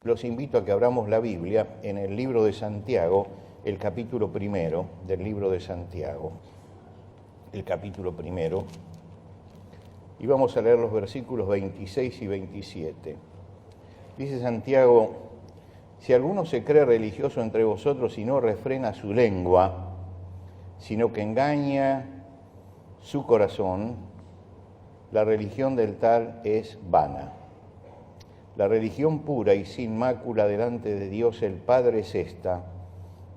Los invito a que abramos la Biblia en el libro de Santiago, el capítulo primero del libro de Santiago, el capítulo primero, y vamos a leer los versículos 26 y 27. Dice Santiago: si alguno se cree religioso entre vosotros y no refrena su lengua, sino que engaña su corazón, la religión del tal es vana. La religión pura y sin mácula delante de Dios el Padre es esta: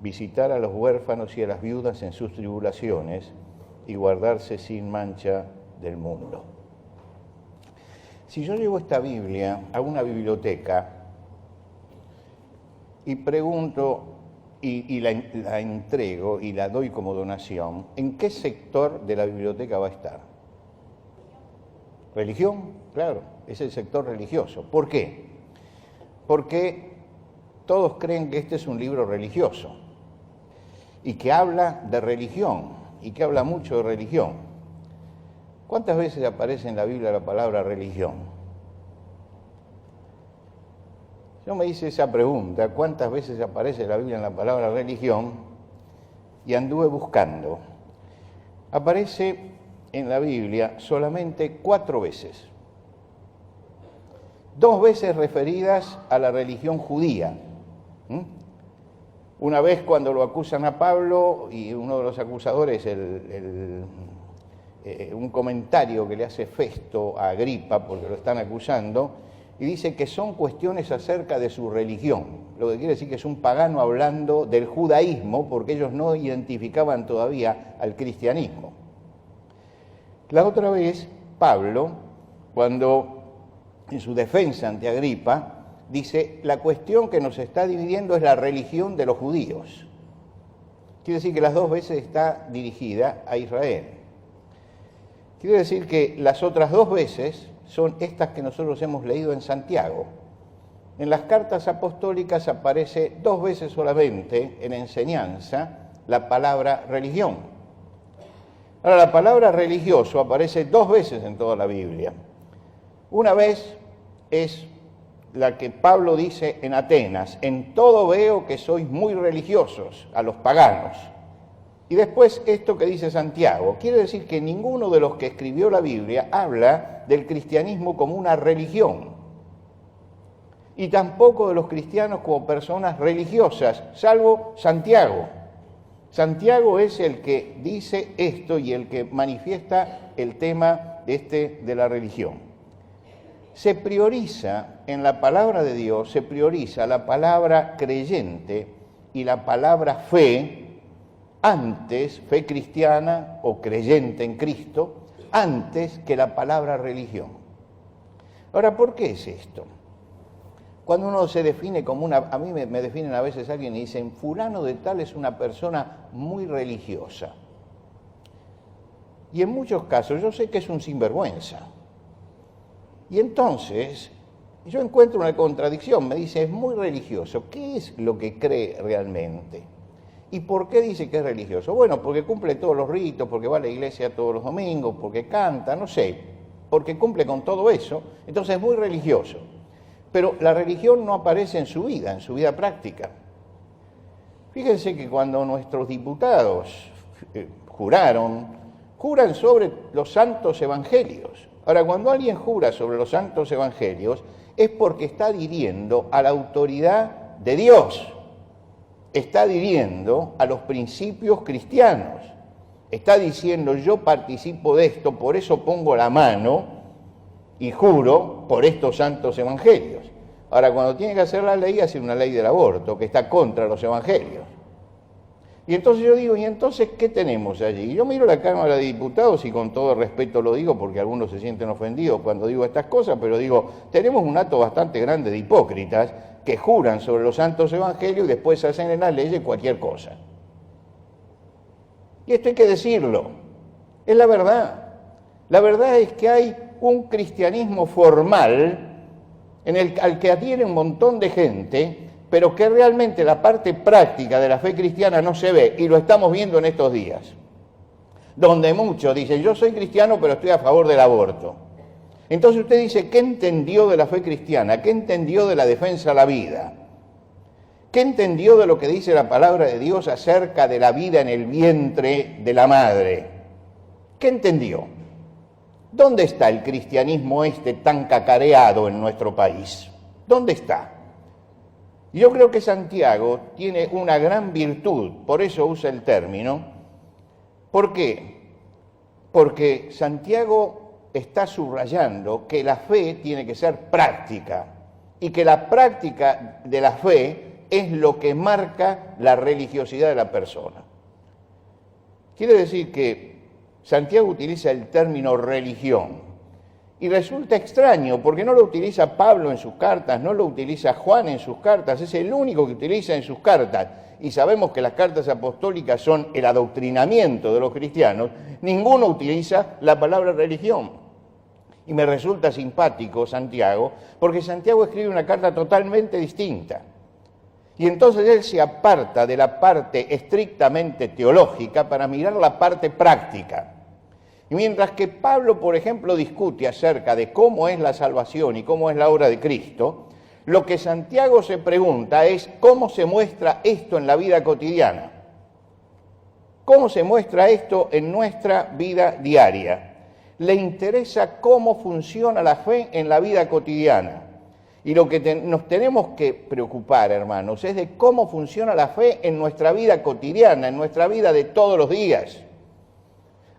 visitar a los huérfanos y a las viudas en sus tribulaciones y guardarse sin mancha del mundo. Si yo llevo esta Biblia a una biblioteca y pregunto y la entrego y la doy como donación, ¿en qué sector de la biblioteca va a estar? ¿Religión? Claro, es el sector religioso. ¿Por qué? Porque todos creen que este es un libro religioso y que habla de religión y que habla mucho de religión. ¿Cuántas veces aparece en la Biblia la palabra religión? Yo me hice esa pregunta: ¿cuántas veces aparece en la Biblia la palabra religión? Y anduve buscando. Aparece en la Biblia solamente 4 veces. 2 veces referidas a la religión judía. Una vez cuando lo acusan a Pablo y uno de los acusadores, un comentario que le hace Festo a Agripa porque lo están acusando, y dice que son cuestiones acerca de su religión, lo que quiere decir que es un pagano hablando del judaísmo, porque ellos no identificaban todavía al cristianismo. La otra vez, Pablo, cuando en su defensa ante Agripa, dice: la cuestión que nos está dividiendo es la religión de los judíos. Quiere decir que las 2 veces está dirigida a Israel. Quiere decir que las otras 2 veces son estas que nosotros hemos leído en Santiago. En las cartas apostólicas aparece 2 veces solamente en enseñanza la palabra religión. Ahora, la palabra religioso aparece 2 veces en toda la Biblia. Una vez es la que Pablo dice en Atenas: en todo veo que sois muy religiosos, a los paganos. Y después esto que dice Santiago, quiere decir que ninguno de los que escribió la Biblia habla del cristianismo como una religión, y tampoco de los cristianos como personas religiosas, salvo Santiago. Santiago es el que dice esto y el que manifiesta el tema de la religión. Se prioriza en la palabra de Dios, se prioriza la palabra creyente y la palabra fe antes, fe cristiana o creyente en Cristo, antes que la palabra religión. Ahora, ¿por qué es esto? Cuando uno se define como a mí me definen a veces alguien y dicen: fulano de tal es una persona muy religiosa. Y en muchos casos yo sé que es un sinvergüenza. Y entonces yo encuentro una contradicción, me dice: es muy religioso. ¿Qué es lo que cree realmente? ¿Y por qué dice que es religioso? Bueno, porque cumple todos los ritos, porque va a la iglesia todos los domingos, porque canta, no sé, porque cumple con todo eso, entonces es muy religioso. Pero la religión no aparece en su vida práctica. Fíjense que cuando nuestros diputados juran sobre los santos evangelios. Ahora, cuando alguien jura sobre los santos evangelios, es porque está adhiriendo a la autoridad de Dios, está adhiriendo a los principios cristianos, está diciendo: yo participo de esto, por eso pongo la mano y juro por estos santos evangelios. Ahora, cuando tiene que hacer la ley, hace una ley del aborto, que está contra los evangelios. Y entonces yo digo: ¿y entonces qué tenemos allí? Yo miro la Cámara de Diputados y con todo respeto lo digo porque algunos se sienten ofendidos cuando digo estas cosas, pero digo, tenemos un hato bastante grande de hipócritas que juran sobre los santos evangelios y después hacen en las leyes cualquier cosa. Y esto hay que decirlo, es la verdad. La verdad es que hay un cristianismo formal al que adhiere un montón de gente, pero que realmente la parte práctica de la fe cristiana no se ve, y lo estamos viendo en estos días, donde muchos dicen: yo soy cristiano pero estoy a favor del aborto. Entonces usted dice, ¿qué entendió de la fe cristiana? ¿Qué entendió de la defensa a la vida? ¿Qué entendió de lo que dice la palabra de Dios acerca de la vida en el vientre de la madre? ¿Qué entendió? ¿Dónde está el cristianismo tan cacareado en nuestro país? ¿Dónde está? Yo creo que Santiago tiene una gran virtud, por eso usa el término. ¿Por qué? Porque Santiago está subrayando que la fe tiene que ser práctica y que la práctica de la fe es lo que marca la religiosidad de la persona. Quiere decir que Santiago utiliza el término religión y resulta extraño porque no lo utiliza Pablo en sus cartas, no lo utiliza Juan en sus cartas, es el único que utiliza en sus cartas. Y sabemos que las cartas apostólicas son el adoctrinamiento de los cristianos, ninguno utiliza la palabra religión. Y me resulta simpático Santiago, porque Santiago escribe una carta totalmente distinta. Y entonces él se aparta de la parte estrictamente teológica para mirar la parte práctica. Y mientras que Pablo, por ejemplo, discute acerca de cómo es la salvación y cómo es la obra de Cristo, lo que Santiago se pregunta es cómo se muestra esto en la vida cotidiana. ¿Cómo se muestra esto en nuestra vida diaria? Le interesa cómo funciona la fe en la vida cotidiana. Y lo que nos tenemos que preocupar, hermanos, es de cómo funciona la fe en nuestra vida cotidiana, en nuestra vida de todos los días.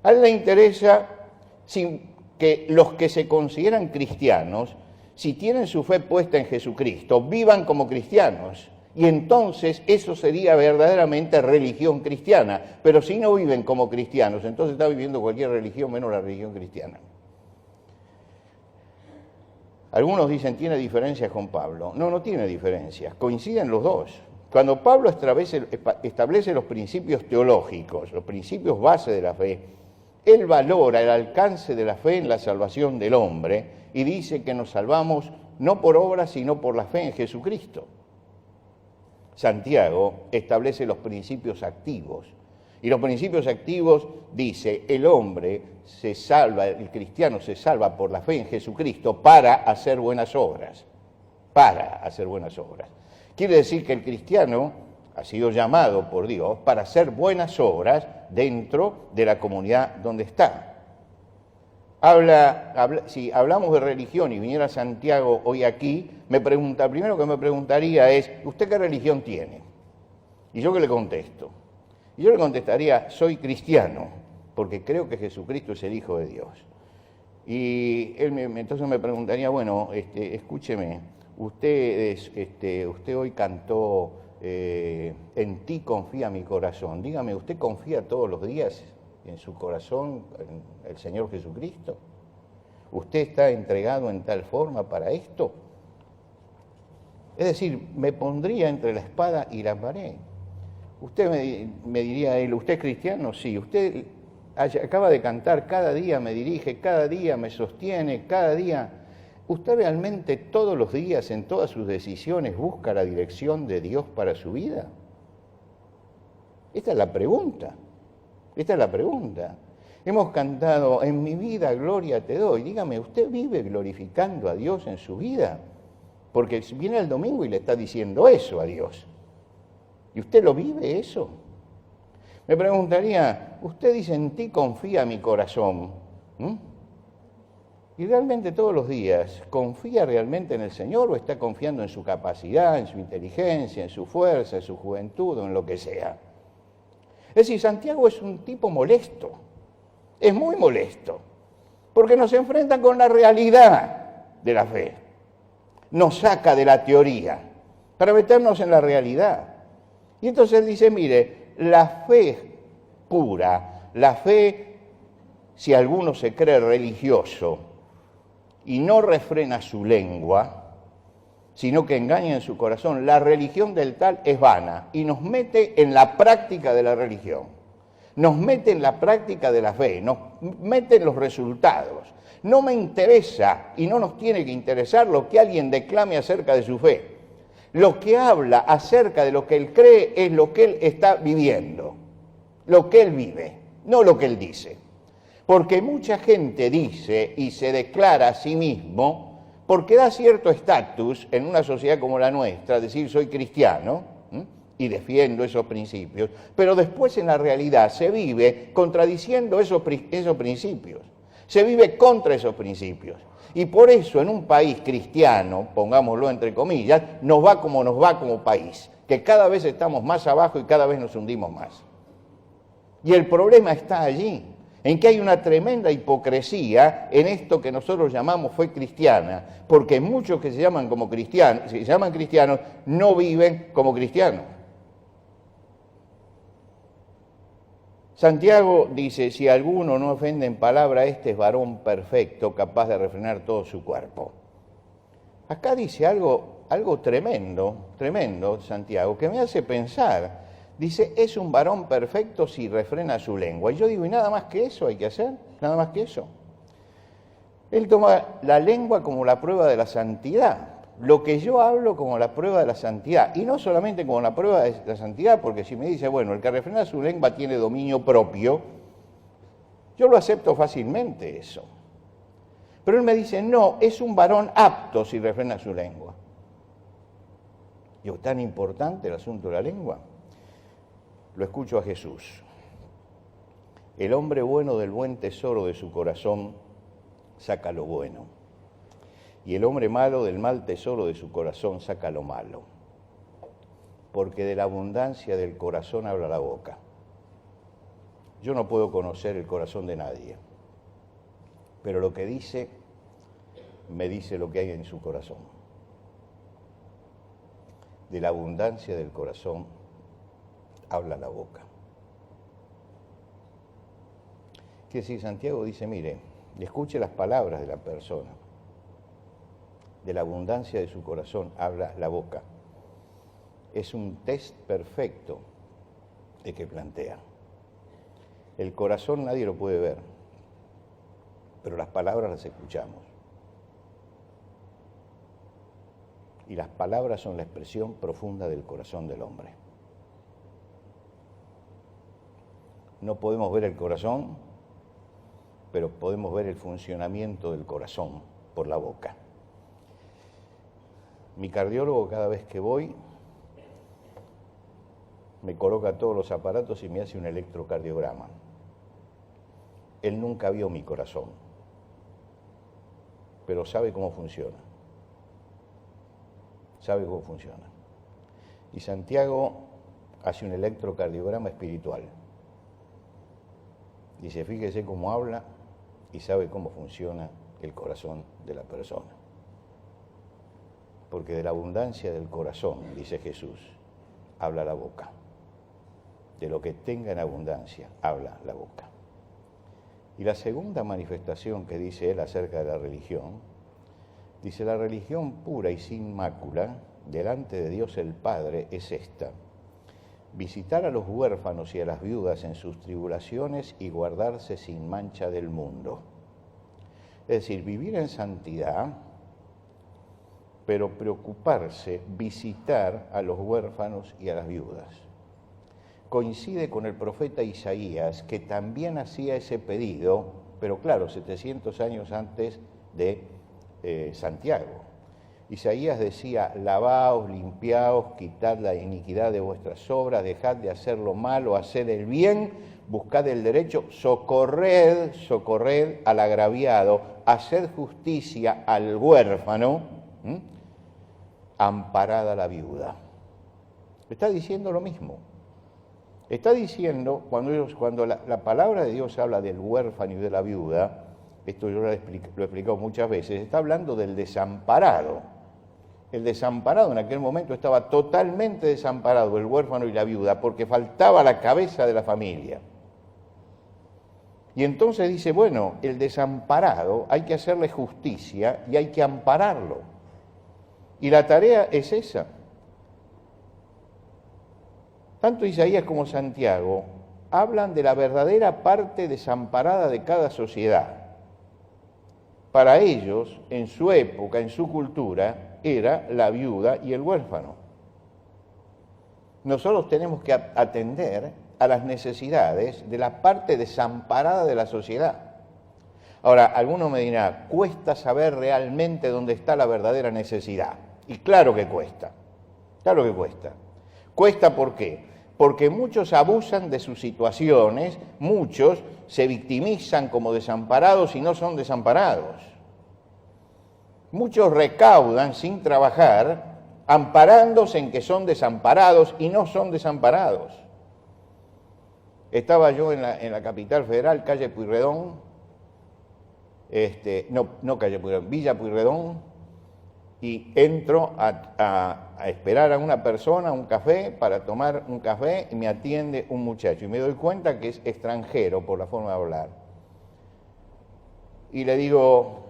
A él le interesa que los que se consideran cristianos, si tienen su fe puesta en Jesucristo, vivan como cristianos. Y entonces eso sería verdaderamente religión cristiana. Pero si no viven como cristianos, entonces está viviendo cualquier religión menos la religión cristiana. Algunos dicen, tiene diferencias con Pablo. No, no tiene diferencias, coinciden los dos. Cuando Pablo establece los principios teológicos, los principios base de la fe, él valora el alcance de la fe en la salvación del hombre y dice que nos salvamos no por obras, sino por la fe en Jesucristo. Santiago establece los principios activos. Y los principios activos dice, el hombre se salva, el cristiano se salva por la fe en Jesucristo para hacer buenas obras. Para hacer buenas obras. Quiere decir que el cristiano ha sido llamado por Dios para hacer buenas obras dentro de la comunidad donde está. Si hablamos de religión y viniera Santiago hoy aquí, primero que me preguntaría es, ¿usted qué religión tiene? Y yo qué le contesto. Y yo le contestaría, soy cristiano, porque creo que Jesucristo es el Hijo de Dios. Y él entonces me preguntaría, bueno, escúcheme, usted hoy cantó, en ti confía mi corazón. Dígame, ¿usted confía todos los días en su corazón en el Señor Jesucristo? ¿Usted está entregado en tal forma para esto? Es decir, me pondría entre la espada y la pared. Usted me diría a él, ¿usted es cristiano? Sí. Usted acaba de cantar, cada día me dirige, cada día me sostiene, cada día. ¿Usted realmente todos los días, en todas sus decisiones, busca la dirección de Dios para su vida? Esta es la pregunta. Esta es la pregunta. Hemos cantado, en mi vida gloria te doy. Dígame, ¿usted vive glorificando a Dios en su vida? Porque viene el domingo y le está diciendo eso a Dios. ¿Y usted lo vive eso? Me preguntaría, usted dice, en ti confía mi corazón. ¿Y realmente todos los días confía realmente en el Señor o está confiando en su capacidad, en su inteligencia, en su fuerza, en su juventud o en lo que sea? Es decir, Santiago es un tipo molesto, es muy molesto, porque nos enfrenta con la realidad de la fe. Nos saca de la teoría para meternos en la realidad. Y entonces dice, mire, la fe pura, la fe, si alguno se cree religioso y no refrena su lengua, sino que engaña en su corazón, la religión del tal es vana y nos mete en la práctica de la religión, nos mete en la práctica de la fe, nos mete en los resultados. No me interesa y no nos tiene que interesar lo que alguien declame acerca de su fe. Lo que habla acerca de lo que él cree es lo que él está viviendo, lo que él vive, no lo que él dice. Porque mucha gente dice y se declara a sí mismo, porque da cierto estatus en una sociedad como la nuestra, decir soy cristiano, y defiendo esos principios, pero después en la realidad se vive contradiciendo esos principios, se vive contra esos principios. Y por eso en un país cristiano, pongámoslo entre comillas, nos va como país, que cada vez estamos más abajo y cada vez nos hundimos más. Y el problema está allí, en que hay una tremenda hipocresía en esto que nosotros llamamos fe cristiana, porque muchos que se llaman cristianos, no viven como cristianos. Santiago dice, si alguno no ofende en palabra, este es varón perfecto, capaz de refrenar todo su cuerpo. Acá dice algo tremendo, Santiago, que me hace pensar. Dice, es un varón perfecto si refrena su lengua. Y yo digo, ¿y nada más que eso hay que hacer? Nada más que eso. Él toma la lengua como la prueba de la santidad. Lo que yo hablo como la prueba de la santidad, y no solamente como la prueba de la santidad, porque si me dice, bueno, el que refrena su lengua tiene dominio propio, yo lo acepto fácilmente eso. Pero él me dice, no, es un varón apto si refrena su lengua. Digo, ¿tan importante el asunto de la lengua? Lo escucho a Jesús. El hombre bueno del buen tesoro de su corazón saca lo bueno. Y el hombre malo del mal tesoro de su corazón saca lo malo. Porque de la abundancia del corazón habla la boca. Yo no puedo conocer el corazón de nadie, pero lo que dice, me dice lo que hay en su corazón. De la abundancia del corazón habla la boca. Quiere decir, Santiago dice, mire, escuche las palabras de la persona. De la abundancia de su corazón habla la boca. Es un test perfecto de que plantea. El corazón nadie lo puede ver, pero las palabras las escuchamos. Y las palabras son la expresión profunda del corazón del hombre. No podemos ver el corazón, pero podemos ver el funcionamiento del corazón por la boca. Mi cardiólogo, cada vez que voy, me coloca todos los aparatos y me hace un electrocardiograma. Él nunca vio mi corazón, pero sabe cómo funciona. Sabe cómo funciona. Y Santiago hace un electrocardiograma espiritual. Dice, fíjese cómo habla y sabe cómo funciona el corazón de la persona. Porque de la abundancia del corazón, dice Jesús, habla la boca. De lo que tenga en abundancia, habla la boca. Y la segunda manifestación que dice él acerca de la religión, dice, la religión pura y sin mácula, delante de Dios el Padre, es esta: visitar a los huérfanos y a las viudas en sus tribulaciones y guardarse sin mancha del mundo. Es decir, vivir en santidad, pero preocuparse, visitar a los huérfanos y a las viudas. Coincide con el profeta Isaías, que también hacía ese pedido, pero claro, 700 años antes de Santiago. Isaías decía, lavaos, limpiaos, quitad la iniquidad de vuestras obras, dejad de hacer lo malo, haced el bien, buscad el derecho, socorred al agraviado, haced justicia al huérfano, amparad a la viuda. Está diciendo lo mismo. Está diciendo, cuando la palabra de Dios habla del huérfano y de la viuda, esto yo lo he explicado muchas veces, está hablando del desamparado. El desamparado en aquel momento estaba totalmente desamparado, el huérfano y la viuda, porque faltaba la cabeza de la familia. Y entonces dice, bueno, el desamparado hay que hacerle justicia y hay que ampararlo. Y la tarea es esa. Tanto Isaías como Santiago hablan de la verdadera parte desamparada de cada sociedad. Para ellos, en su época, en su cultura, era la viuda y el huérfano. Nosotros tenemos que atender a las necesidades de la parte desamparada de la sociedad. Ahora, alguno me dirá, cuesta saber realmente dónde está la verdadera necesidad. Y claro que cuesta, claro que cuesta. ¿Cuesta por qué? Porque muchos abusan de sus situaciones, muchos se victimizan como desamparados y no son desamparados. Muchos recaudan sin trabajar, amparándose en que son desamparados y no son desamparados. Estaba yo en la capital federal, calle Pueyrredón, no calle Pueyrredón, Villa Pueyrredón, y entro a esperar a una persona, un café, para tomar un café, y me atiende un muchacho, y me doy cuenta que es extranjero por la forma de hablar. Y le digo,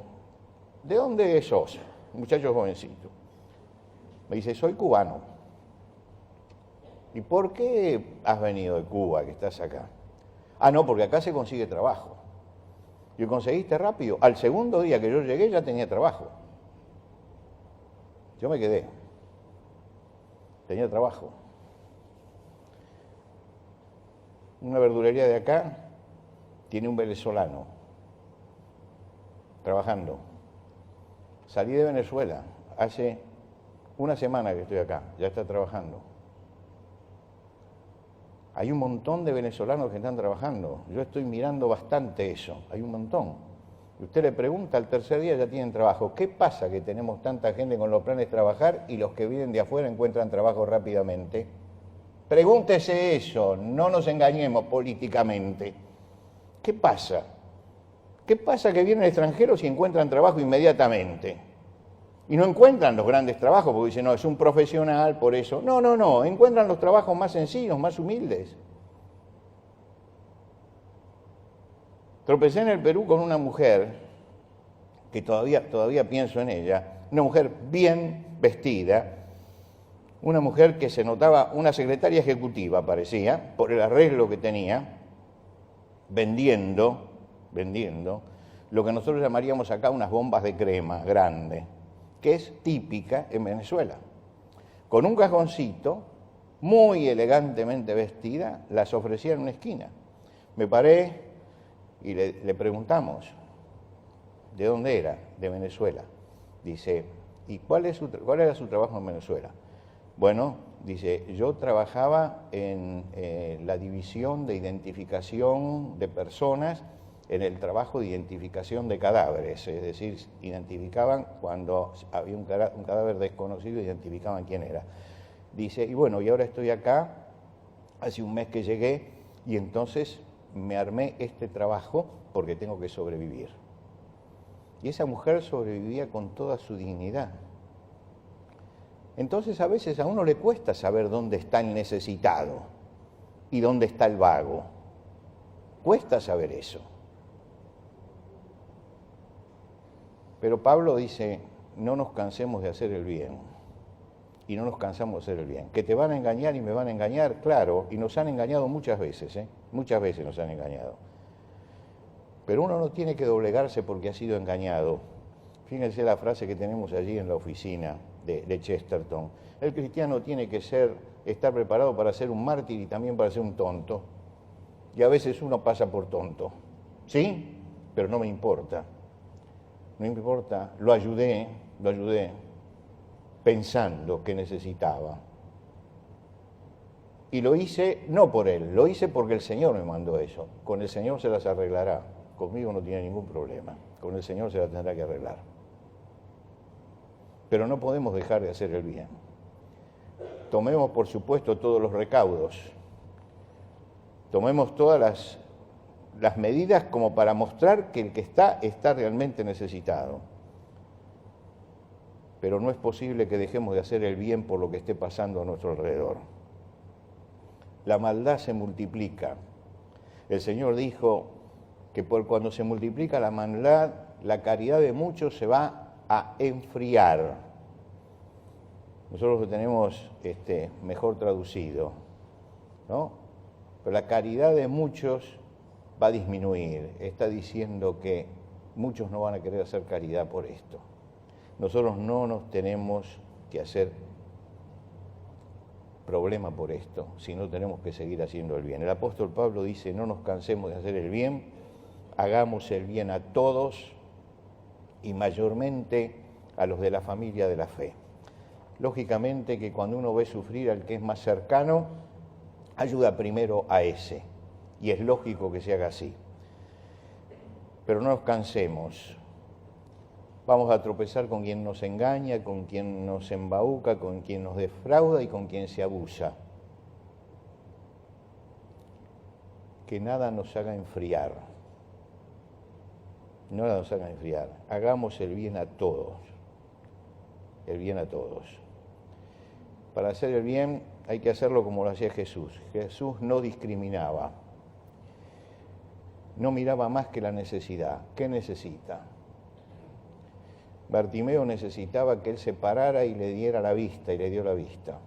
¿de dónde sos? Un muchacho jovencito. Me dice, soy cubano. ¿Y por qué has venido de Cuba, que estás acá? Ah, no, porque acá se consigue trabajo. ¿Y conseguiste rápido? Al segundo día que yo llegué ya tenía trabajo. Yo me quedé. Tenía trabajo. Una verdulería de acá tiene un venezolano trabajando. Salí de Venezuela hace una semana que estoy acá, ya está trabajando. Hay un montón de venezolanos que están trabajando. Yo estoy mirando bastante eso, hay un montón. Y usted le pregunta, al tercer día ya tienen trabajo. ¿Qué pasa que tenemos tanta gente con los planes de trabajar y los que vienen de afuera encuentran trabajo rápidamente? Pregúntese eso, no nos engañemos políticamente. ¿Qué pasa? ¿Qué pasa que vienen extranjeros y encuentran trabajo inmediatamente? Y no encuentran los grandes trabajos porque dicen, no, es un profesional, por eso. No, encuentran los trabajos más sencillos, más humildes. Tropecé en el Perú con una mujer, que todavía pienso en ella, una mujer bien vestida, una mujer que se notaba una secretaria ejecutiva, parecía, por el arreglo que tenía, vendiendo lo que nosotros llamaríamos acá unas bombas de crema grandes, que es típica en Venezuela. Con un cajoncito, muy elegantemente vestida, las ofrecía en una esquina. Me paré y le preguntamos, ¿de dónde era? De Venezuela. Dice, ¿y cuál era su trabajo en Venezuela? Bueno, dice, yo trabajaba en la división de identificación de personas, en el trabajo de identificación de cadáveres, es decir, identificaban cuando había un cadáver desconocido, identificaban quién era. Dice, y bueno, y ahora estoy acá, hace un mes que llegué, y entonces me armé este trabajo porque tengo que sobrevivir. Y esa mujer sobrevivía con toda su dignidad. Entonces a veces a uno le cuesta saber dónde está el necesitado y dónde está el vago. Cuesta saber eso. Pero Pablo dice, no nos cansemos de hacer el bien. Y no nos cansamos de hacer el bien. Que te van a engañar y me van a engañar, claro, y nos han engañado muchas veces, muchas veces nos han engañado. Pero uno no tiene que doblegarse porque ha sido engañado. Fíjense la frase que tenemos allí en la oficina de Chesterton. El cristiano tiene que estar preparado para ser un mártir y también para ser un tonto. Y a veces uno pasa por tonto. ¿Sí? Pero no me importa. No me importa. Lo ayudé pensando que necesitaba. Y lo hice no por él, lo hice porque el Señor me mandó eso. Con el Señor se las arreglará. Conmigo no tiene ningún problema. Con el Señor se las tendrá que arreglar. Pero no podemos dejar de hacer el bien. Tomemos, por supuesto, todos los recaudos. Tomemos todas las medidas como para mostrar que el que está realmente necesitado. Pero no es posible que dejemos de hacer el bien por lo que esté pasando a nuestro alrededor. La maldad se multiplica. El Señor dijo que cuando se multiplica la maldad, la caridad de muchos se va a enfriar. Nosotros lo tenemos mejor traducido, ¿no? Pero la caridad de muchos va a disminuir. Está diciendo que muchos no van a querer hacer caridad por esto. Nosotros no nos tenemos que hacer problema por esto, sino tenemos que seguir haciendo el bien. El apóstol Pablo dice, no nos cansemos de hacer el bien, hagamos el bien a todos y mayormente a los de la familia de la fe. Lógicamente que cuando uno ve sufrir al que es más cercano, ayuda primero a ese, y es lógico que se haga así. Pero no nos cansemos. Vamos a tropezar con quien nos engaña, con quien nos embauca, con quien nos defrauda y con quien se abusa. Que nada nos haga enfriar. Nada nos haga enfriar. Hagamos el bien a todos. El bien a todos. Para hacer el bien hay que hacerlo como lo hacía Jesús. Jesús no discriminaba. No miraba más que la necesidad. ¿Qué necesita? Bartimeo necesitaba que él se parara y le diera la vista, y le dio la vista.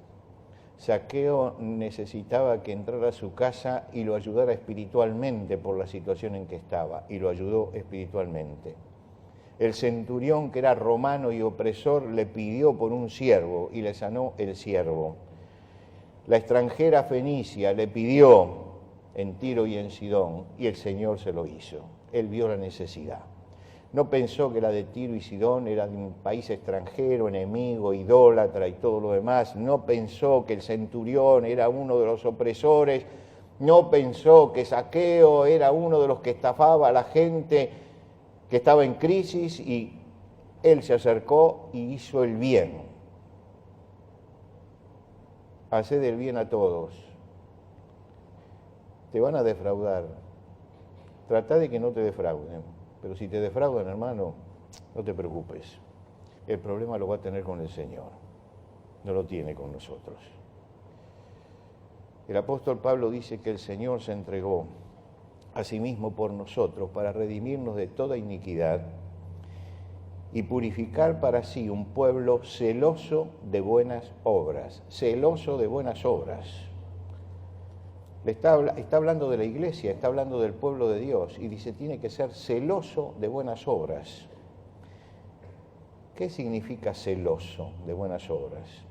Zaqueo necesitaba que entrara a su casa y lo ayudara espiritualmente por la situación en que estaba, y lo ayudó espiritualmente. El centurión, que era romano y opresor, le pidió por un siervo y le sanó el siervo. La extranjera fenicia le pidió en Tiro y en Sidón, y el Señor se lo hizo. Él vio la necesidad. No pensó que la de Tiro y Sidón era de un país extranjero, enemigo, idólatra y todo lo demás. No pensó que el centurión era uno de los opresores. No pensó que Zaqueo era uno de los que estafaba a la gente que estaba en crisis, y él se acercó y hizo el bien. Haced el bien a todos. Te van a defraudar. Trata de que no te defrauden. Pero si te defraudan, hermano, no te preocupes. El problema lo va a tener con el Señor. No lo tiene con nosotros. El apóstol Pablo dice que el Señor se entregó a sí mismo por nosotros para redimirnos de toda iniquidad y purificar para sí un pueblo celoso de buenas obras. Celoso de buenas obras. Está hablando de la iglesia, está hablando del pueblo de Dios, y dice, tiene que ser celoso de buenas obras. ¿Qué significa celoso de buenas obras?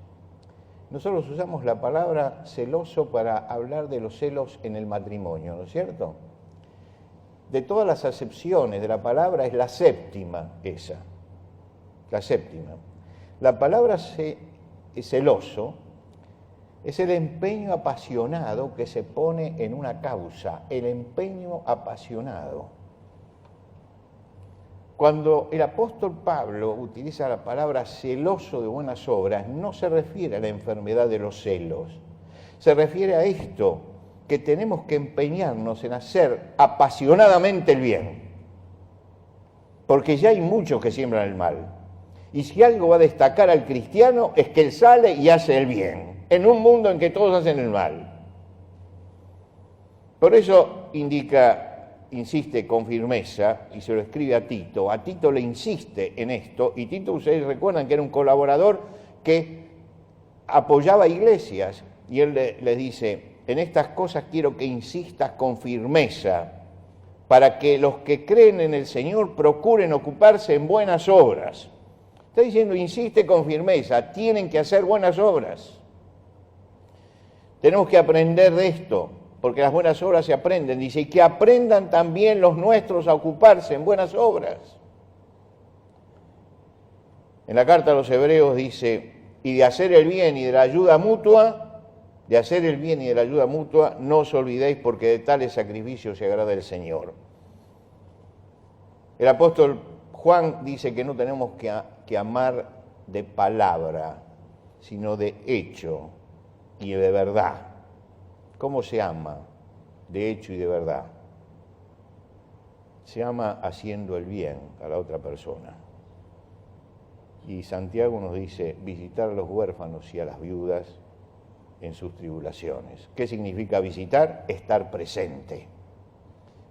Nosotros usamos la palabra celoso para hablar de los celos en el matrimonio, ¿no es cierto? De todas las acepciones de la palabra es la séptima esa, la séptima. La palabra celoso es el empeño apasionado que se pone en una causa, el empeño apasionado. Cuando el apóstol Pablo utiliza la palabra celoso de buenas obras, no se refiere a la enfermedad de los celos, se refiere a esto, que tenemos que empeñarnos en hacer apasionadamente el bien, porque ya hay muchos que siembran el mal. Y si algo va a destacar al cristiano es que él sale y hace el bien, en un mundo en que todos hacen el mal. Por eso insiste con firmeza, y se lo escribe a Tito le insiste en esto, y Tito, ustedes recuerdan que era un colaborador que apoyaba iglesias, y él les dice, en estas cosas quiero que insistas con firmeza, para que los que creen en el Señor procuren ocuparse en buenas obras. Está diciendo, insiste con firmeza, tienen que hacer buenas obras. Tenemos que aprender de esto, porque las buenas obras se aprenden. Dice, y que aprendan también los nuestros a ocuparse en buenas obras. En la carta a los Hebreos dice, y de hacer el bien y de la ayuda mutua, no os olvidéis, porque de tales sacrificios se agrada el Señor. El apóstol Juan dice que no tenemos que amar de palabra, sino de hecho y de verdad. ¿Cómo se ama? De hecho y de verdad. Se ama haciendo el bien a la otra persona. Y Santiago nos dice, visitar a los huérfanos y a las viudas en sus tribulaciones. ¿Qué significa visitar? Estar presente.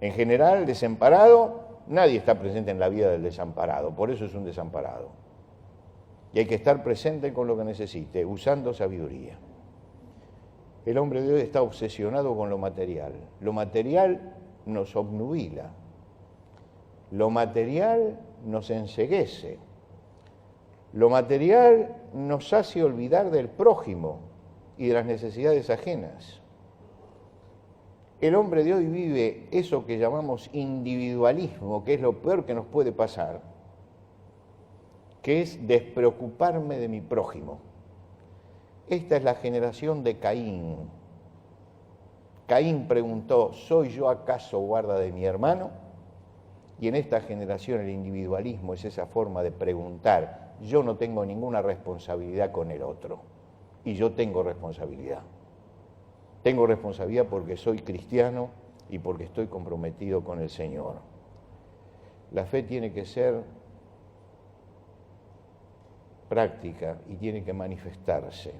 En general, el desamparado, nadie está presente en la vida del desamparado, por eso es un desamparado. Y hay que estar presente con lo que necesite, usando sabiduría. El hombre de hoy está obsesionado con lo material. Lo material nos obnubila. Lo material nos enceguece. Lo material nos hace olvidar del prójimo y de las necesidades ajenas. El hombre de hoy vive eso que llamamos individualismo, que es lo peor que nos puede pasar, que es despreocuparme de mi prójimo. Esta es la generación de Caín. Caín preguntó, ¿soy yo acaso guarda de mi hermano? Y en esta generación el individualismo es esa forma de preguntar, yo no tengo ninguna responsabilidad con el otro, y yo tengo responsabilidad. Tengo responsabilidad porque soy cristiano y porque estoy comprometido con el Señor. La fe tiene que ser práctica y tiene que manifestarse.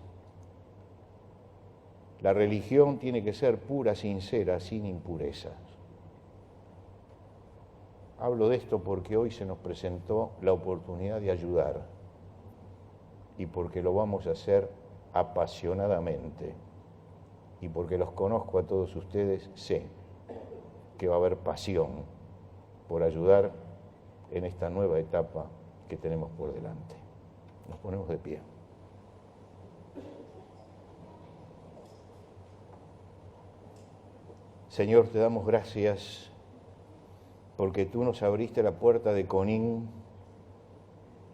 La religión tiene que ser pura, sincera, sin impurezas. Hablo de esto porque hoy se nos presentó la oportunidad de ayudar y porque lo vamos a hacer apasionadamente. Y porque los conozco a todos ustedes, sé que va a haber pasión por ayudar en esta nueva etapa que tenemos por delante. Nos ponemos de pie. Señor, te damos gracias porque tú nos abriste la puerta de Conín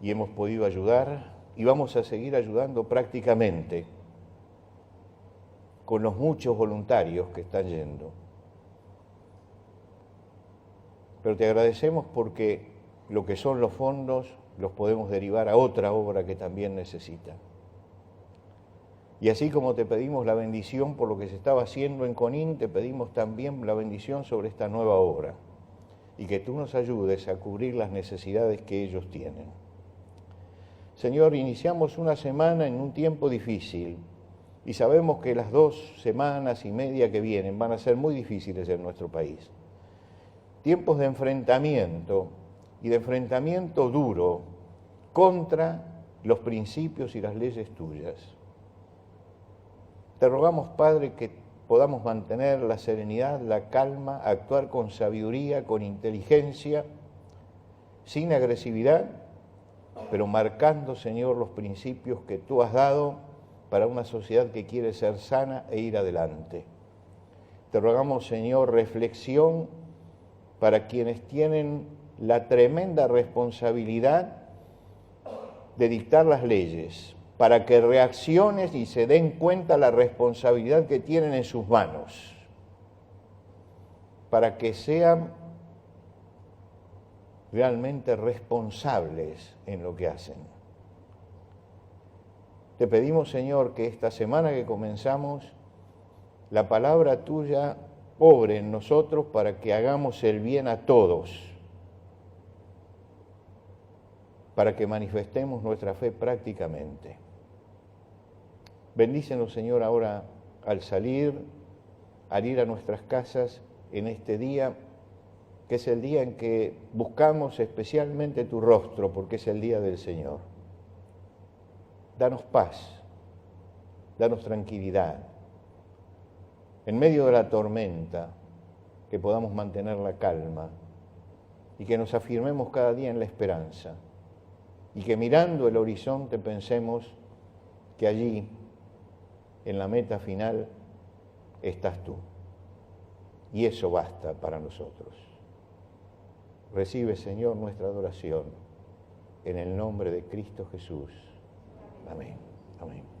y hemos podido ayudar y vamos a seguir ayudando prácticamente con los muchos voluntarios que están yendo. Pero te agradecemos porque lo que son los fondos los podemos derivar a otra obra que también necesita. Y así como te pedimos la bendición por lo que se estaba haciendo en Conín, te pedimos también la bendición sobre esta nueva obra y que tú nos ayudes a cubrir las necesidades que ellos tienen. Señor, iniciamos una semana en un tiempo difícil, y sabemos que las 2 semanas y media que vienen van a ser muy difíciles en nuestro país. Tiempos de enfrentamiento y de enfrentamiento duro contra los principios y las leyes tuyas. Te rogamos, Padre, que podamos mantener la serenidad, la calma, actuar con sabiduría, con inteligencia, sin agresividad, pero marcando, Señor, los principios que tú has dado para una sociedad que quiere ser sana e ir adelante. Te rogamos, Señor, reflexión para quienes tienen la tremenda responsabilidad de dictar las leyes, para que reaccionen y se den cuenta la responsabilidad que tienen en sus manos, para que sean realmente responsables en lo que hacen. Te pedimos, Señor, que esta semana que comenzamos, la palabra tuya obre en nosotros para que hagamos el bien a todos, para que manifestemos nuestra fe prácticamente. Bendícenos, Señor, ahora al salir, al ir a nuestras casas en este día, que es el día en que buscamos especialmente tu rostro, porque es el día del Señor. Danos paz, danos tranquilidad. En medio de la tormenta, que podamos mantener la calma y que nos afirmemos cada día en la esperanza y que mirando el horizonte pensemos que allí, en la meta final, estás tú. Y eso basta para nosotros. Recibe, Señor, nuestra adoración en el nombre de Cristo Jesús. Amén. Amén.